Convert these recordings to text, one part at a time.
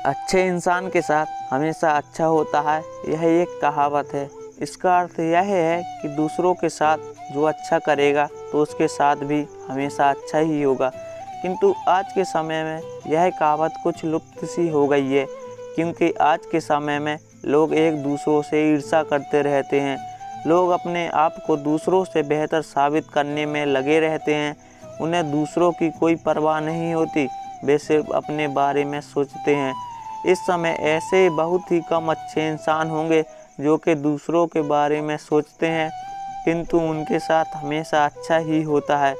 अच्छे इंसान के साथ हमेशा अच्छा होता है, यह एक कहावत है। इसका अर्थ यह है कि दूसरों के साथ जो अच्छा करेगा तो उसके साथ भी हमेशा अच्छा ही होगा। किंतु आज के समय में यह कहावत कुछ लुप्त सी हो गई है, क्योंकि आज के समय में लोग एक दूसरों से ईर्ष्या करते रहते हैं। लोग अपने आप को दूसरों से बेहतर साबित करने में लगे रहते हैं। उन्हें दूसरों की कोई परवाह नहीं होती, वे सिर्फ अपने बारे में सोचते हैं। इस समय ऐसे बहुत ही कम अच्छे इंसान होंगे जो कि दूसरों के बारे में सोचते हैं, किंतु उनके साथ हमेशा अच्छा ही होता है।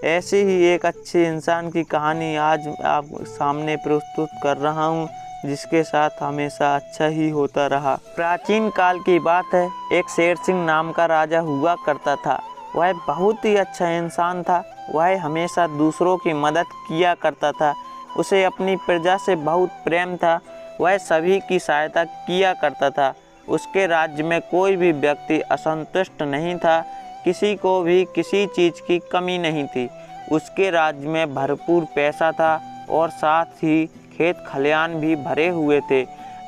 ऐसे ही एक अच्छे इंसान की कहानी आज आप सामने प्रस्तुत कर रहा हूँ, जिसके साथ हमेशा अच्छा ही होता रहा। प्राचीन काल की बात है, एक शेर सिंह नाम का राजा हुआ करता था। वह बहुत ही अच्छा इंसान था। वह हमेशा दूसरों की मदद किया करता था। उसे अपनी प्रजा से बहुत प्रेम था। वह सभी की सहायता किया करता था। उसके राज्य में कोई भी व्यक्ति असंतुष्ट नहीं था। किसी को भी किसी चीज़ की कमी नहीं थी। उसके राज्य में भरपूर पैसा था और साथ ही खेत खलिहान भी भरे हुए थे।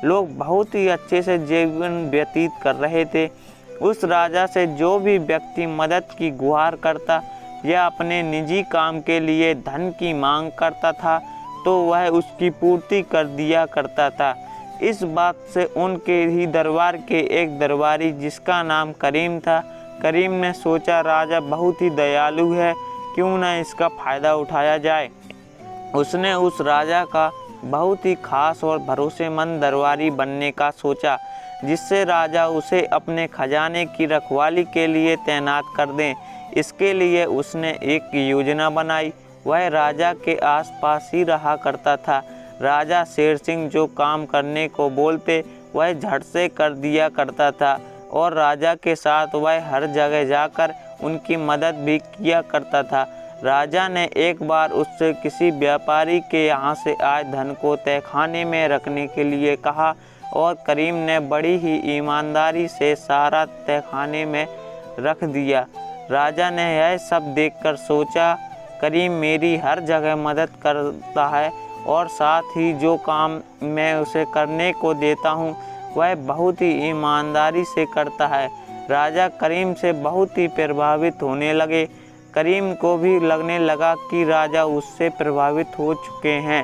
लोग बहुत ही अच्छे से जीवन व्यतीत कर रहे थे। उस राजा से जो भी व्यक्ति मदद की गुहार करता या अपने निजी काम के लिए धन की मांग करता था, तो वह उसकी पूर्ति कर दिया करता था। इस बात से उनके ही दरबार के एक दरबारी, जिसका नाम करीम था, करीम ने सोचा राजा बहुत ही दयालु है, क्यों न इसका फ़ायदा उठाया जाए। उसने उस राजा का बहुत ही खास और भरोसेमंद दरबारी बनने का सोचा, जिससे राजा उसे अपने खजाने की रखवाली के लिए तैनात कर दें। इसके लिए उसने एक योजना बनाई। वह राजा के आसपास ही रहा करता था। राजा शेर सिंह जो काम करने को बोलते वह झट से कर दिया करता था, और राजा के साथ वह हर जगह जाकर उनकी मदद भी किया करता था। राजा ने एक बार उससे किसी व्यापारी के यहाँ से आए धन को तहखाने में रखने के लिए कहा, और करीम ने बड़ी ही ईमानदारी से सारा तहखाने में रख दिया। राजा ने यह सब देखकर सोचा, करीम मेरी हर जगह मदद करता है और साथ ही जो काम मैं उसे करने को देता हूँ वह बहुत ही ईमानदारी से करता है। राजा करीम से बहुत ही प्रभावित होने लगे। करीम को भी लगने लगा कि राजा उससे प्रभावित हो चुके हैं।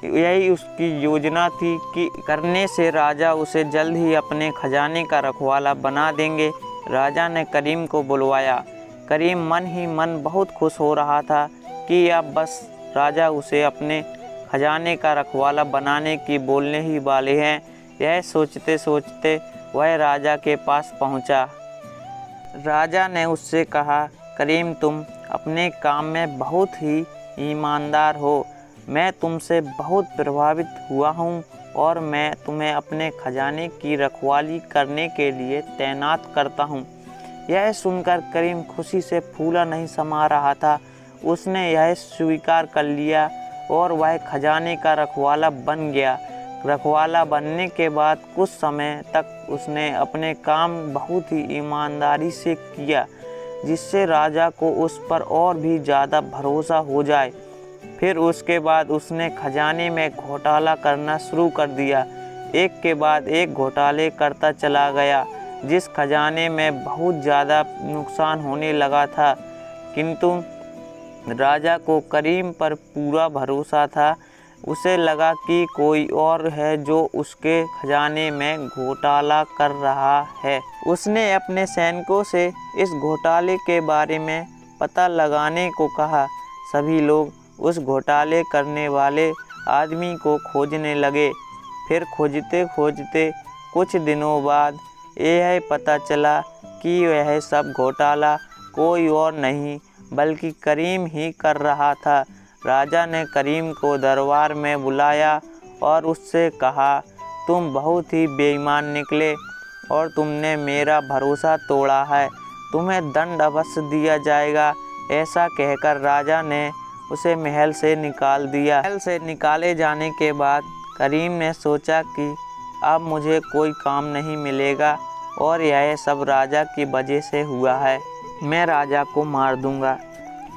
यही उसकी योजना थी कि करने से राजा उसे जल्द ही अपने खजाने का रखवाला बना देंगे। राजा ने करीम को बुलवाया। करीम मन ही मन बहुत खुश हो रहा था कि अब बस राजा उसे अपने खजाने का रखवाला बनाने की बोलने ही वाले हैं। यह सोचते सोचते वह राजा के पास पहुंचा। राजा ने उससे कहा, करीम तुम अपने काम में बहुत ही ईमानदार हो। मैं तुमसे बहुत प्रभावित हुआ हूँ और मैं तुम्हें अपने खजाने की रखवाली करने के लिए तैनात करता हूँ। यह सुनकर करीम खुशी से फूला नहीं समा रहा था। उसने यह स्वीकार कर लिया और वह खजाने का रखवाला बन गया। रखवाला बनने के बाद कुछ समय तक उसने अपने काम बहुत ही ईमानदारी से किया, जिससे राजा को उस पर और भी ज़्यादा भरोसा हो जाए। फिर उसके बाद उसने खजाने में घोटाला करना शुरू कर दिया। एक के बाद एक घोटाले करता चला गया, जिस खजाने में बहुत ज़्यादा नुकसान होने लगा था। किंतु राजा को करीम पर पूरा भरोसा था। उसे लगा कि कोई और है जो उसके खजाने में घोटाला कर रहा है। उसने अपने सैनिकों से इस घोटाले के बारे में पता लगाने को कहा। सभी लोग उस घोटाले करने वाले आदमी को खोजने लगे। फिर खोजते खोजते कुछ दिनों बाद यह पता चला कि वह सब घोटाला कोई और नहीं बल्कि करीम ही कर रहा था। राजा ने करीम को दरबार में बुलाया और उससे कहा, तुम बहुत ही बेईमान निकले और तुमने मेरा भरोसा तोड़ा है। तुम्हें दंड अवश्य दिया जाएगा। ऐसा कहकर राजा ने उसे महल से निकाल दिया। महल से निकाले जाने के बाद करीम ने सोचा कि अब मुझे कोई काम नहीं मिलेगा और यह सब राजा की वजह से हुआ है। मैं राजा को मार दूंगा।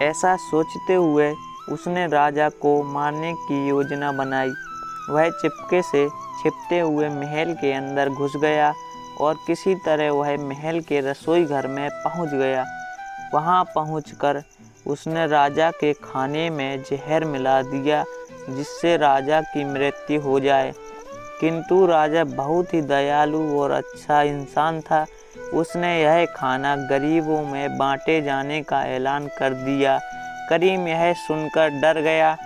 ऐसा सोचते हुए उसने राजा को मारने की योजना बनाई। वह चुपके से छिपते हुए महल के अंदर घुस गया और किसी तरह वह महल के रसोई घर में पहुंच गया। वहां पहुंचकर उसने राजा के खाने में जहर मिला दिया जिससे राजा की मृत्यु हो जाए। किंतु राजा बहुत ही दयालु और अच्छा इंसान था। उसने यह खाना गरीबों में बांटे जाने का ऐलान कर दिया। करीम यह सुनकर डर गया।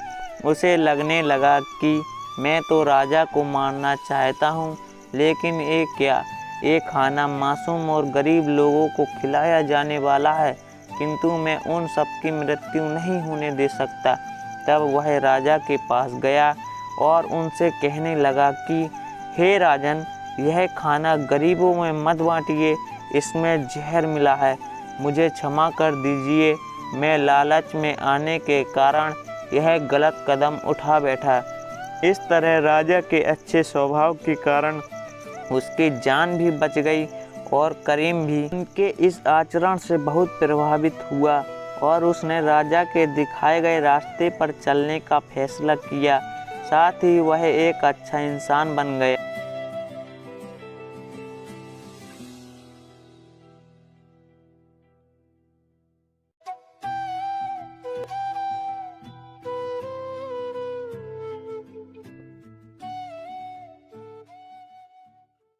उसे लगने लगा कि मैं तो राजा को मारना चाहता हूँ, लेकिन ये क्या, ये खाना मासूम और गरीब लोगों को खिलाया जाने वाला है, किंतु मैं उन सबकी मृत्यु नहीं होने दे सकता। तब वह राजा के पास गया और उनसे कहने लगा कि हे राजन, यह खाना गरीबों में मत बांटिए, इसमें जहर मिला है, मुझे क्षमा कर दीजिए। मैं लालच में आने के कारण यह गलत कदम उठा बैठा। इस तरह राजा के अच्छे स्वभाव के कारण उसकी जान भी बच गई और करीम भी उनके इस आचरण से बहुत प्रभावित हुआ और उसने राजा के दिखाए गए रास्ते पर चलने का फैसला किया। साथ ही वह एक अच्छा इंसान बन गया।